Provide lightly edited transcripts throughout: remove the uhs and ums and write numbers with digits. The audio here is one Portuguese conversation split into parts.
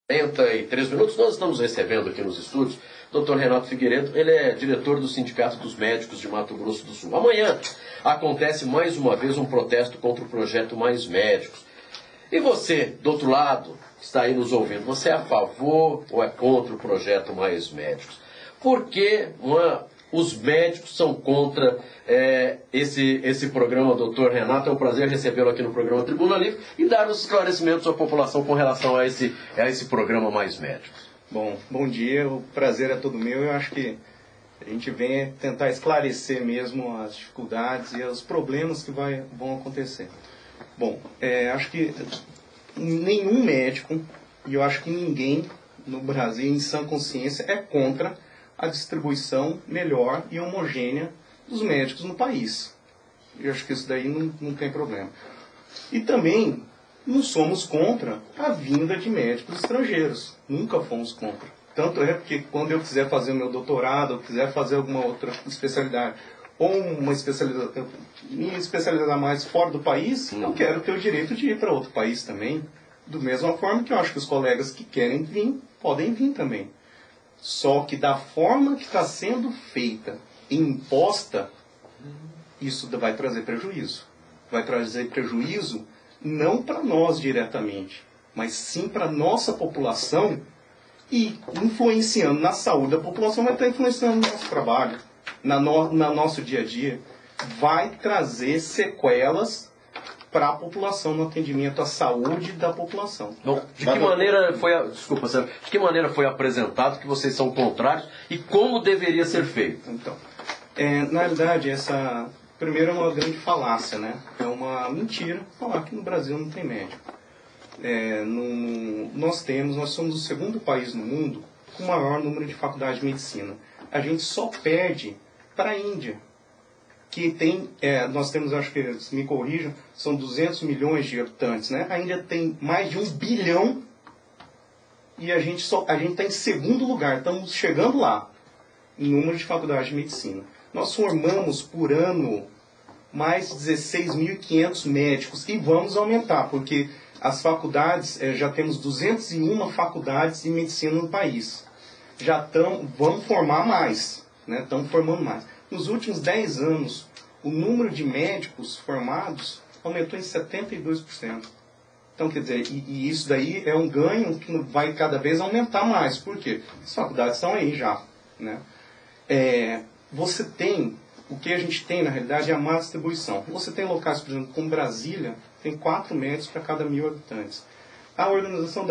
43 minutos, nós estamos recebendo aqui nos estúdios o Dr. Renato Figueiredo, ele é diretor do Sindicato dos Médicos de Mato Grosso do Sul. Amanhã acontece mais uma vez um protesto contra o projeto Mais Médicos. E você, do outro lado, que está aí nos ouvindo, você é a favor ou é contra o projeto Mais Médicos? Por que os médicos são contra esse programa, doutor Renato? É um prazer recebê-lo aqui no programa Tribuna Livre e dar os esclarecimentos à população com relação a esse programa Mais Médicos. Bom dia, o prazer é todo meu. Eu acho que a gente vem tentar esclarecer mesmo as dificuldades e os problemas que vão acontecer. Acho que nenhum médico, e eu acho que ninguém no Brasil, em sã consciência, é contra a distribuição melhor e homogênea dos médicos no país. Eu acho que isso daí não tem problema. E também não somos contra a vinda de médicos estrangeiros. Nunca fomos contra. Tanto é porque quando eu quiser fazer o meu doutorado, ou quiser fazer alguma outra especialidade, ou me especializar mais fora do país, eu quero ter o direito de ir para outro país também. Da mesma forma que eu acho que os colegas que querem vir, podem vir também. Só que da forma que está sendo feita e imposta, isso vai trazer prejuízo. Vai trazer prejuízo não para nós diretamente, mas sim para a nossa população, e influenciando na saúde da população, vai estar influenciando no nosso trabalho, no nosso dia a dia. Vai trazer sequelas para a população, no atendimento à saúde da população. Bom, de que maneira foi apresentado que vocês são contrários e como deveria ser feito? Então, na realidade, primeiro é uma grande falácia, né? É uma mentira falar que no Brasil não tem médico. Nós somos o segundo país no mundo com o maior número de faculdades de medicina. A gente só perde para a Índia, que tem, nós temos, acho que, se me corrijam, são 200 milhões de habitantes, né? A Índia tem mais de 1 bilhão e a gente está em segundo lugar, estamos chegando lá, em número de faculdades de medicina. Nós formamos por ano mais de 16.500 médicos e vamos aumentar, porque as faculdades, já temos 201 faculdades de medicina no país. Vamos formar mais, né? Estamos formando mais. Nos últimos 10 anos, o número de médicos formados aumentou em 72%. Então, quer dizer, e isso daí é um ganho que vai cada vez aumentar mais. Por quê? As faculdades estão aí já, né? O que a gente tem, na realidade, é a má distribuição. Você tem locais, por exemplo, como Brasília, tem 4 médicos para cada 1.000 habitantes. A Organização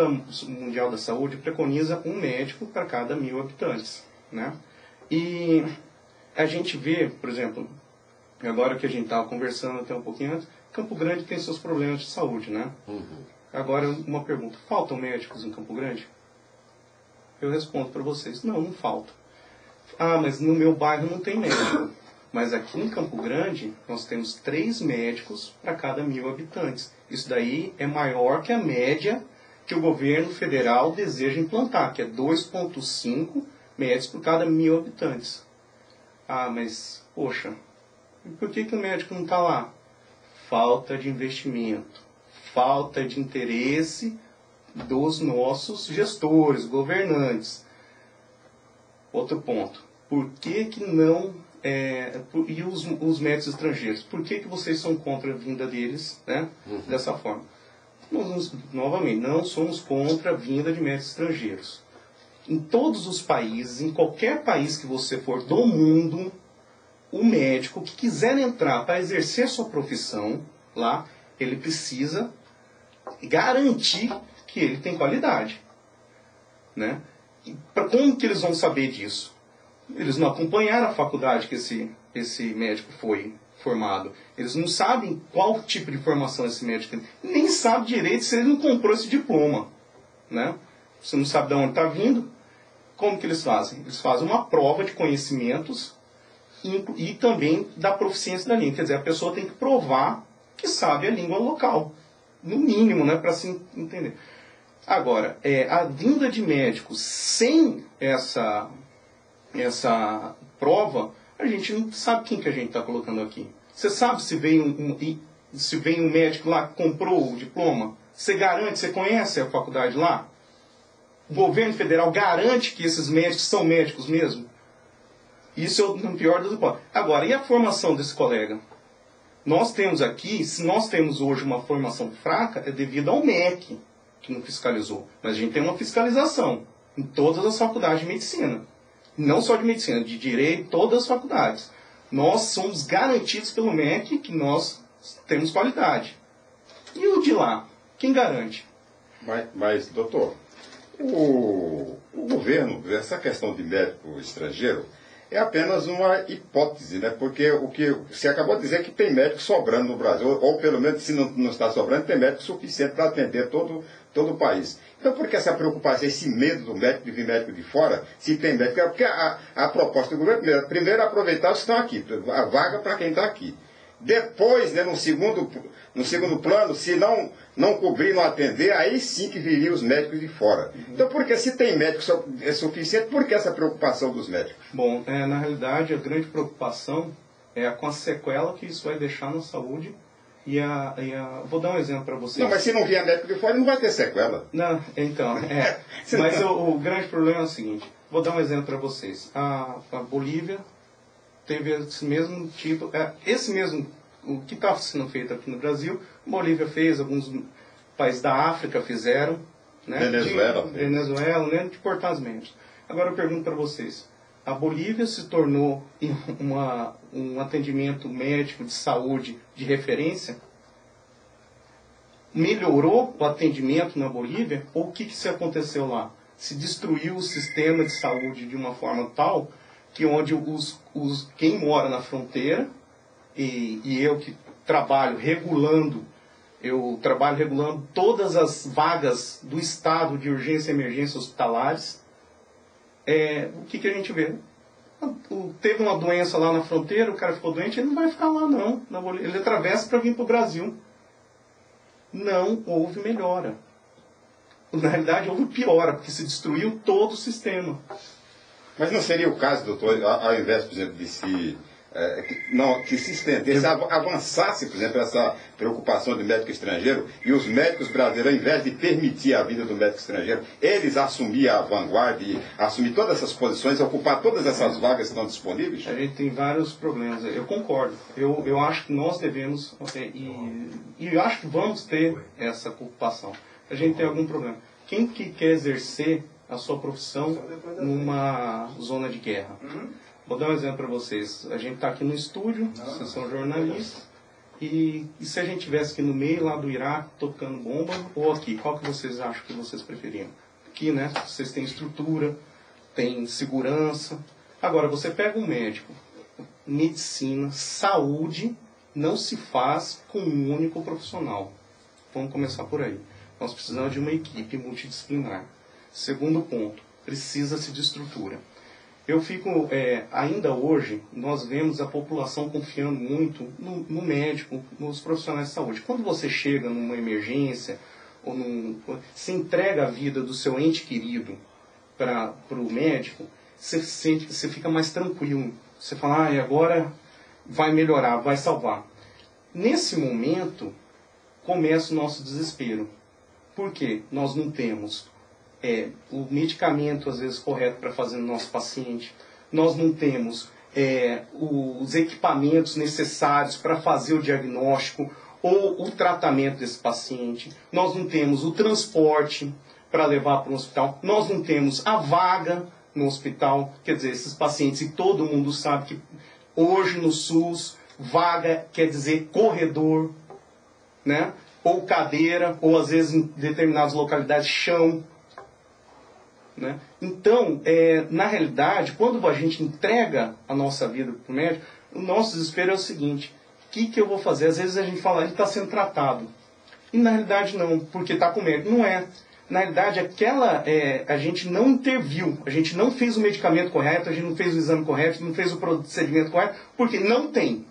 Mundial da Saúde preconiza 1 médico para cada 1.000 habitantes, né? E a gente vê, por exemplo, agora que a gente estava conversando até um pouquinho antes, Campo Grande tem seus problemas de saúde, né? Agora, uma pergunta: faltam médicos em Campo Grande? Eu respondo para vocês: não faltam. Ah, mas no meu bairro não tem médico. Mas aqui em Campo Grande, nós temos 3 médicos para cada 1.000 habitantes. Isso daí é maior que a média que o governo federal deseja implantar, que é 2,5 médicos por cada 1.000 habitantes. Ah, mas, poxa, por que o médico não está lá? Falta de investimento, falta de interesse dos nossos gestores, governantes. Outro ponto: por que não... e os médicos estrangeiros? Por que vocês são contra a vinda deles, né, dessa forma? Novamente, não somos contra a vinda de médicos estrangeiros. Em todos os países, em qualquer país que você for do mundo, o médico que quiser entrar para exercer sua profissão lá, ele precisa garantir que ele tem qualidade, né? Como que eles vão saber disso? Eles não acompanharam a faculdade que esse médico foi formado. Eles não sabem qual tipo de formação esse médico tem. Nem sabe direito se ele não comprou esse diploma, né? Você não sabe de onde está vindo. Como que eles fazem? Eles fazem uma prova de conhecimentos e também da proficiência da língua. Quer dizer, a pessoa tem que provar que sabe a língua local. No mínimo, né? Para se entender. Agora, a vinda de médicos sem essa prova, a gente não sabe quem que a gente está colocando aqui. Você sabe se vem um médico lá que comprou o diploma? Você garante, você conhece a faculdade lá? O governo federal garante que esses médicos são médicos mesmo? Isso é o pior das hipóteses. Agora, e a formação desse colega? Nós temos aqui, se nós temos hoje uma formação fraca, é devido ao MEC, que não fiscalizou. Mas a gente tem uma fiscalização em todas as faculdades de medicina. Não só de medicina, de direito, todas as faculdades. Nós somos garantidos pelo MEC que nós temos qualidade. E o de lá? Quem garante? Mas doutor, o governo, essa questão de médico estrangeiro, é apenas uma hipótese, né? Porque o que você acabou de dizer é que tem médico sobrando no Brasil, ou pelo menos se não está sobrando, tem médico suficiente para atender todo o país. Então por que essa preocupação, esse medo do médico de vir médico de fora, se tem médico? Porque a proposta do governo, primeiro aproveitar os que estão aqui, a vaga para quem está aqui. Depois, né, no segundo plano, se não cobrir, não atender, aí sim que viriam os médicos de fora. Então, porque se tem médico é suficiente, por que essa preocupação dos médicos? Bom, na realidade, a grande preocupação é com a sequela que isso vai deixar na saúde. Vou dar um exemplo para vocês. Não, mas se não vier médico de fora, não vai ter sequela. Não, então, mas o grande problema é o seguinte. Vou dar um exemplo para vocês. A Bolívia teve esse mesmo tipo, o que está sendo feito aqui no Brasil, a Bolívia fez, alguns países da África fizeram, né? Venezuela, né? De portar os médicos. Agora eu pergunto para vocês, a Bolívia se tornou um atendimento médico de saúde de referência? Melhorou o atendimento na Bolívia? Ou o que se aconteceu lá? Se destruiu o sistema de saúde de uma forma tal que onde quem mora na fronteira, e eu que trabalho regulando todas as vagas do estado de urgência e emergência hospitalares, o que a gente vê? Teve uma doença lá na fronteira, o cara ficou doente, ele não vai ficar lá não, ele atravessa para vir para o Brasil. Não houve melhora. Na realidade houve piora, porque se destruiu todo o sistema. Mas não seria o caso, doutor, ao invés, por exemplo, de que se estendesse, avançasse, por exemplo, essa preocupação do médico estrangeiro, e os médicos brasileiros, ao invés de permitir a vida do médico estrangeiro, eles assumir a vanguarda e assumir todas essas posições, ocupar todas essas vagas que estão disponíveis? A gente tem vários problemas, eu concordo. Eu acho que nós devemos, e eu acho que vamos ter essa ocupação. A gente tem algum problema. Quem que quer exercer a sua profissão numa zona de guerra? Vou dar um exemplo para vocês. A gente está aqui no estúdio, vocês são jornalistas, e se a gente estivesse aqui no meio lá do Iraque tocando bomba, ou aqui, qual que vocês acham que vocês preferiam? Aqui, né? Vocês têm estrutura, têm segurança. Agora, você pega um médico, medicina, saúde, não se faz com um único profissional. Vamos começar por aí. Nós precisamos de uma equipe multidisciplinar. Segundo ponto, precisa-se de estrutura. Eu fico, ainda hoje, nós vemos a população confiando muito no médico, nos profissionais de saúde. Quando você chega numa emergência, se entrega a vida do seu ente querido para o médico, você fica mais tranquilo. Você fala, agora vai melhorar, vai salvar. Nesse momento, começa o nosso desespero. Por quê? Nós não temos o medicamento, às vezes, correto para fazer no nosso paciente. Nós não temos os equipamentos necessários para fazer o diagnóstico ou o tratamento desse paciente. Nós não temos o transporte para levar para o hospital. Nós não temos a vaga no hospital. Quer dizer, esses pacientes, e todo mundo sabe que hoje no SUS, vaga quer dizer corredor, né? Ou cadeira, ou às vezes em determinadas localidades, chão. Né? Então, na realidade, quando a gente entrega a nossa vida para o médico, o nosso desespero é o seguinte: o que eu vou fazer? Às vezes a gente fala, ele está sendo tratado. E na realidade não, porque está com médico. Não é. Na realidade, a gente não interviu, a gente não fez o medicamento correto, a gente não fez o exame correto, não fez o procedimento correto, porque não tem.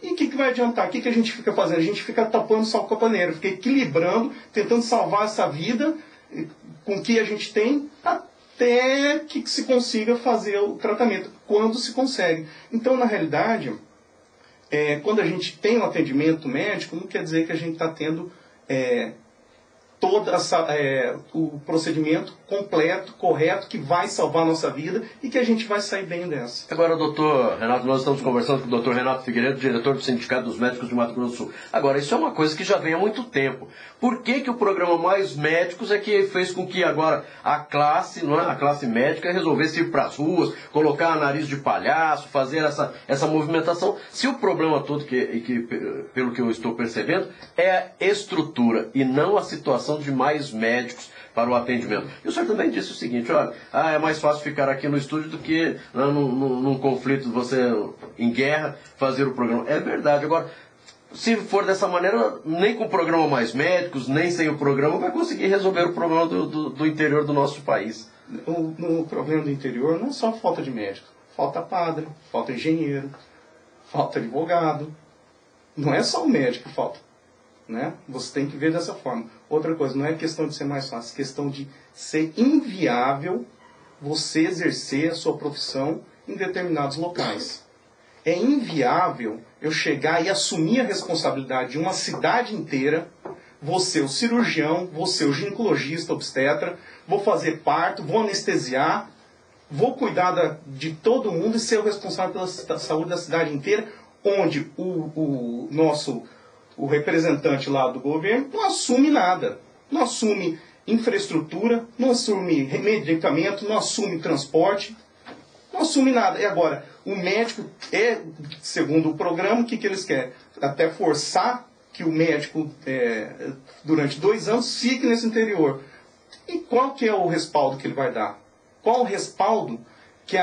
E o que vai adiantar? O que a gente fica fazendo? A gente fica tapando só com a paneira, fica equilibrando, tentando salvar essa vida com o que a gente tem, até que se consiga fazer o tratamento, quando se consegue. Então, na realidade, quando a gente tem um atendimento médico, não quer dizer que a gente está tendo o procedimento completo, correto, que vai salvar a nossa vida e que a gente vai sair bem dessa. Agora, doutor Renato, nós estamos conversando com o doutor Renato Figueiredo, diretor do Sindicato dos Médicos de Mato Grosso do Sul. Agora, isso é uma coisa que já vem há muito tempo. Por que o programa Mais Médicos é que fez com que agora a classe, não é, a classe médica resolvesse ir para as ruas, colocar nariz de palhaço, fazer essa movimentação, se o problema todo, pelo que eu estou percebendo, é a estrutura e não a situação de mais médicos para o atendimento. E o senhor também disse o seguinte, olha, é mais fácil ficar aqui no estúdio do que num conflito, você em guerra, fazer o programa. É verdade. Agora, se for dessa maneira, nem com o programa Mais Médicos, nem sem o programa, vai conseguir resolver o problema do interior do nosso país. O problema do interior não é só falta de médico. Falta padre, falta engenheiro, falta advogado. Não é só o médico que falta. Né? Você tem que ver dessa forma. Outra coisa, não é questão de ser mais fácil, é questão de ser inviável você exercer a sua profissão em determinados locais. É inviável eu chegar e assumir a responsabilidade de uma cidade inteira, vou ser o cirurgião, vou ser o ginecologista, obstetra, vou fazer parto, vou anestesiar, vou cuidar de todo mundo e ser o responsável pela saúde da cidade inteira, onde o representante lá do governo não assume nada. Não assume infraestrutura, não assume medicamento, não assume transporte, não assume nada. E agora, o médico segundo o programa, o que eles querem? Até forçar que o médico, durante 2 anos, fique nesse interior. E qual que é o respaldo que ele vai dar? Qual o respaldo que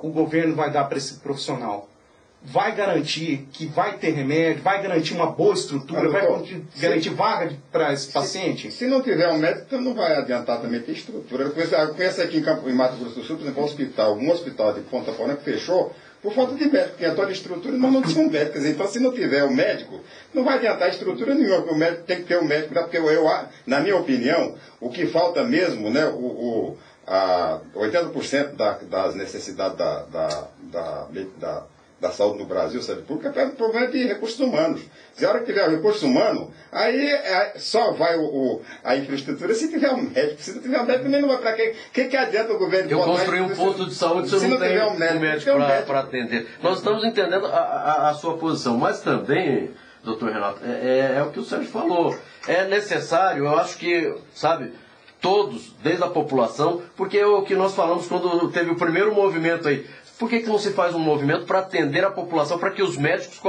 o governo vai dar para esse profissional? Vai garantir que vai ter remédio, vai garantir uma boa estrutura, vai garantir vaga para esse paciente? Se não tiver um médico, então não vai adiantar também ter estrutura. Eu conheço aqui em Mato Grosso do Sul, por exemplo, um hospital de Ponta Porã que fechou por falta de médico, tinha toda a estrutura, mas não tinha um médico. Então, se não tiver o médico, não vai adiantar estrutura nenhuma, porque o médico tem que ter um médico, porque na minha opinião, o que falta mesmo, né, 80% das necessidades da saúde no Brasil, sabe? Porque é um problema de recursos humanos. Se a hora que tiver o recurso humano, aí só vai a infraestrutura se tiver um médico. Se não tiver um médico, também não vai para quê? Que adianta o governo eu construir um posto de saúde se eu não tenho um médico para atender? Nós estamos entendendo a sua posição, mas também, doutor Renato, é o que o Sérgio falou. É necessário, eu acho que, sabe, todos, desde a população, porque é o que nós falamos quando teve o primeiro movimento aí. Por que não se faz um movimento para atender a população, para que os médicos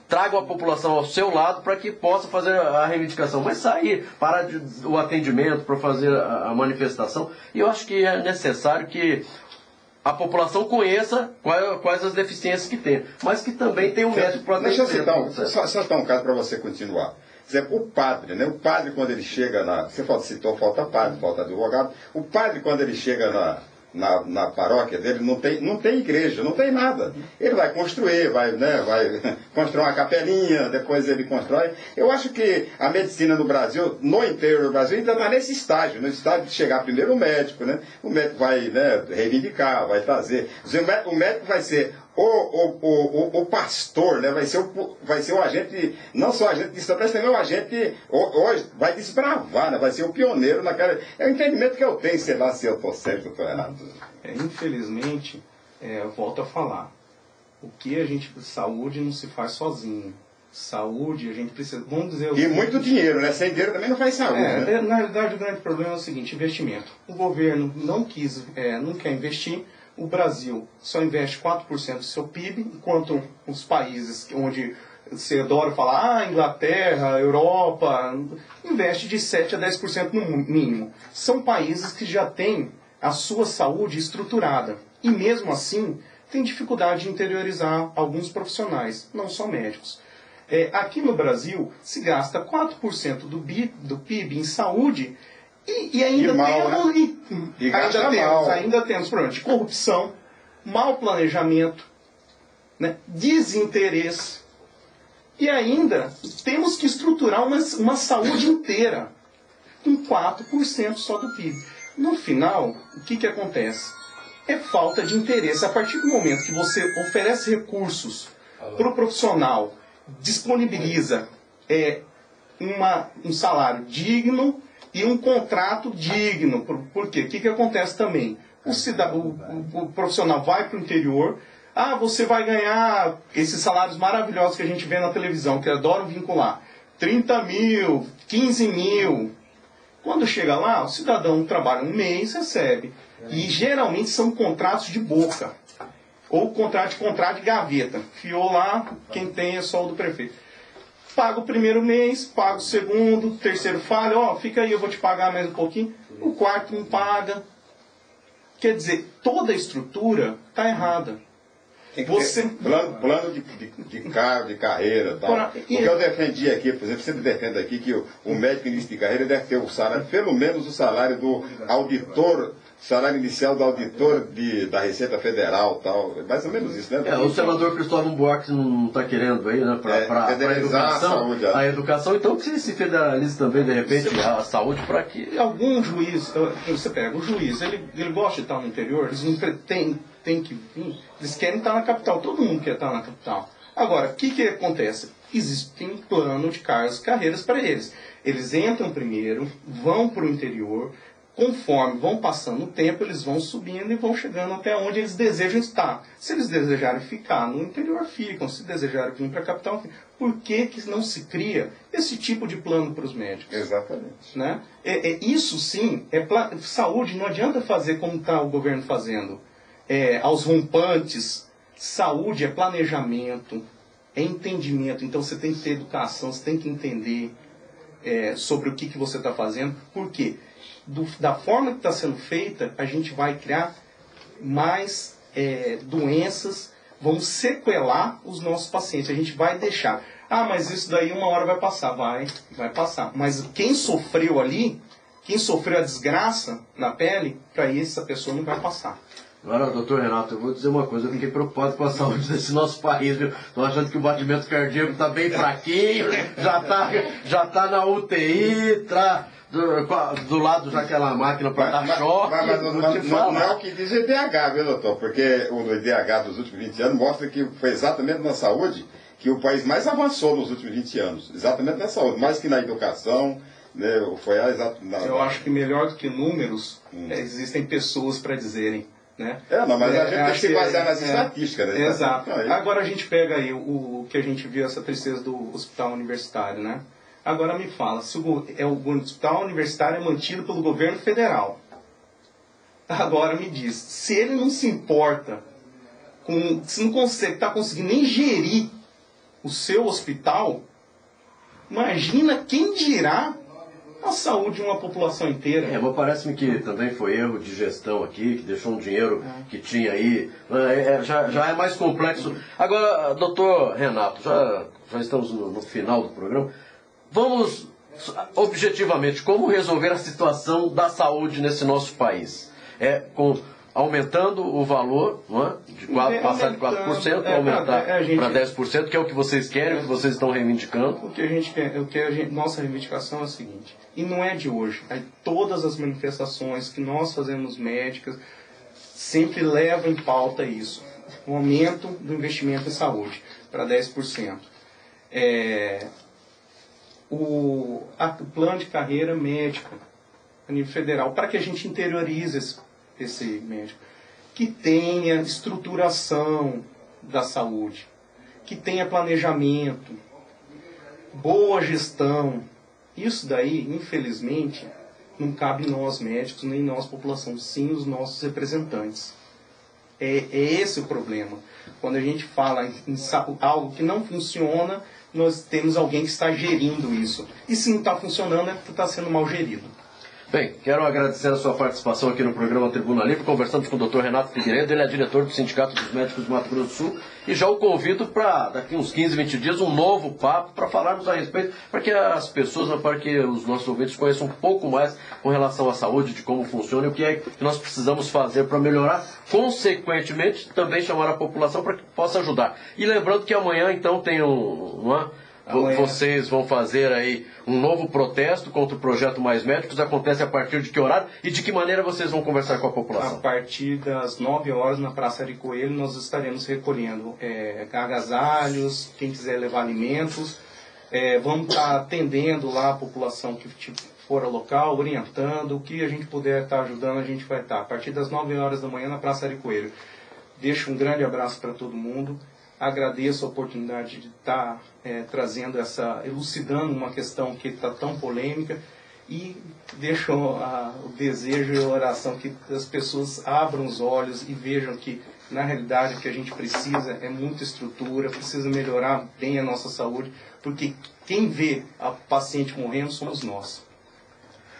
tragam a população ao seu lado para que possa fazer a reivindicação? Mas sair para o atendimento, para fazer a manifestação. E eu acho que é necessário que a população conheça quais as deficiências que tem, mas que também tem um médico para atender. Deixa eu citar um caso para você continuar. Por exemplo, o padre, né? O padre, quando ele chega você citou, falta padre, falta advogado. O padre, quando ele chega na paróquia dele, não tem igreja, não tem nada. Ele vai construir, vai construir uma capelinha, depois ele constrói. Eu acho que a medicina no Brasil, no interior do Brasil, ainda está nesse estágio, no estágio de chegar primeiro o médico, né? O médico vai reivindicar, vai fazer. O médico vai ser o pastor, né? Vai ser o agente, não só o agente de saúde, mas também o agente, hoje, vai desbravar, né? Vai ser o pioneiro naquela. É o entendimento que eu tenho, sei lá se eu estou certo, doutor Renato. Infelizmente, eu volto a falar, saúde não se faz sozinho. Saúde, a gente precisa, vamos dizer... E muito dinheiro, né? Sem dinheiro também não faz saúde, né? Na verdade, o grande problema é o seguinte, investimento. O governo não quer investir. O Brasil só investe 4% do seu PIB, enquanto os países onde você adora falar, Inglaterra, Europa, investe de 7% a 10% no mínimo. São países que já têm a sua saúde estruturada. E mesmo assim, tem dificuldade de interiorizar alguns profissionais, não só médicos. Aqui no Brasil, se gasta 4% do PIB em saúde e ainda temos problemas de corrupção, mau planejamento, né, desinteresse. E ainda temos que estruturar uma saúde inteira com 4% só do PIB. No final, o que acontece? É falta de interesse. A partir do momento que você oferece recursos para o profissional, disponibiliza um salário digno e um contrato digno. Por quê? O que acontece também? O profissional vai para o interior, você vai ganhar esses salários maravilhosos que a gente vê na televisão, que adoram vincular, 30 mil, 15 mil. Quando chega lá, o cidadão trabalha um mês, recebe. E geralmente são contratos de boca. Ou contrato de gaveta. Fiou lá, quem tem é só o do prefeito. Paga o primeiro mês, paga o segundo, terceiro falha, fica aí, eu vou te pagar mais um pouquinho. O quarto não paga. Quer dizer, toda a estrutura está errada. Tem que ter plano de cargo, de carreira. Tal. O que eu defendi aqui, por exemplo, sempre defendo aqui que o médico início de carreira deve ter o salário, pelo menos o salário do auditor, salário inicial do auditor da Receita Federal, tal. Mais ou menos isso, né? O senador Cristóvão Buarque não está querendo aí, né? Para a educação, então que se federalize também, de repente, a saúde para que... Algum juiz, você pega o juiz, ele gosta de estar no interior, eles não tem que vir, eles querem estar na capital, todo mundo quer estar na capital. Agora, o que acontece? Existe um plano de carreiras para eles. Eles entram primeiro, vão para o interior, conforme vão passando o tempo, eles vão subindo e vão chegando até onde eles desejam estar. Se eles desejarem ficar no interior, ficam. Se desejarem vir para a capital, ficam. Por que não se cria esse tipo de plano para os médicos? Exatamente. Né? Isso sim, saúde não adianta fazer como está o governo fazendo. Aos rompantes, saúde é planejamento, é entendimento. Então você tem que ter educação, você tem que entender sobre o que você está fazendo. Por quê? Da forma que está sendo feita, a gente vai criar mais doenças, vamos sequelar os nossos pacientes. A gente vai deixar. Mas isso daí uma hora vai passar. Vai passar. Mas quem sofreu ali, quem sofreu a desgraça na pele, para essa pessoa não vai passar. Agora, doutor Renato, eu vou dizer uma coisa, eu fiquei preocupado com a saúde desse nosso país, viu? Estou achando que o batimento cardíaco está bem fraquinho, já tá na UTI, do lado já aquela máquina para dar choque. Mas não é o que diz o IDH, viu, doutor? Porque o IDH dos últimos 20 anos mostra que foi exatamente na saúde que o país mais avançou nos últimos 20 anos. Exatamente na saúde, mais que na educação. Né? Eu acho que melhor do que números, existem pessoas para dizerem. Né? Mas a gente tem que se basear nas estatísticas. Né? Exato. Agora a gente pega aí o que a gente viu, essa tristeza do hospital universitário, né? Agora me fala, se o hospital universitário é mantido pelo governo federal. Agora me diz, se ele não se importa, se não está conseguindo nem gerir o seu hospital, imagina quem dirá a saúde de uma população inteira. Mas parece-me que também foi erro de gestão aqui, que deixou um dinheiro que tinha aí. Já é mais complexo. Agora, doutor Renato, já estamos no final do programa. Vamos, objetivamente, como resolver a situação da saúde nesse nosso país? Aumentando o valor, não é? Passar de 4%, aumentar para 10%, que é o que vocês querem, o que vocês estão reivindicando. O que a gente quer, nossa reivindicação é a seguinte, e não é de hoje, todas as manifestações que nós fazemos médicas sempre levam em pauta isso, o aumento do investimento em saúde para 10%. O plano de carreira médica a nível federal, para que a gente interiorize esse médico, que tenha estruturação da saúde, que tenha planejamento, boa gestão. Isso daí, infelizmente, não cabe nós médicos, nem nós população, sim os nossos representantes. É esse o problema. Quando a gente fala em algo que não funciona, nós temos alguém que está gerindo isso. E se não está funcionando, é porque está sendo mal gerido. Bem, quero agradecer a sua participação aqui no programa Tribuna Livre. Conversamos com o Dr. Renato Figueiredo, ele é diretor do Sindicato dos Médicos do Mato Grosso do Sul. E já o convido para, daqui uns 15, 20 dias, um novo papo para falarmos a respeito, para que as pessoas, para que os nossos ouvintes conheçam um pouco mais com relação à saúde, de como funciona e o que é que nós precisamos fazer para melhorar. Consequentemente, também chamar a população para que possa ajudar. E lembrando que amanhã, então, tem vocês vão fazer aí um novo protesto contra o projeto Mais Médicos. Acontece a partir de que horário e de que maneira vocês vão conversar com a população? A partir das 9 horas na Praça de Coelho nós estaremos recolhendo agasalhos, quem quiser levar alimentos, Vamos estar atendendo lá a população que for ao local, orientando, o que a gente puder estar ajudando, a gente vai estar. A partir das 9 horas da manhã na Praça Ari Coelho. Deixo um grande abraço para todo mundo. Agradeço a oportunidade de estar trazendo elucidando uma questão que está tão polêmica. E deixo o desejo e a oração que as pessoas abram os olhos e vejam que, na realidade, o que a gente precisa é muita estrutura, precisa melhorar bem a nossa saúde, porque quem vê a paciente morrendo somos nós.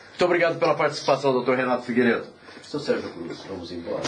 Muito obrigado pela participação, doutor Renato Figueiredo. Seu Sérgio Cruz, vamos embora.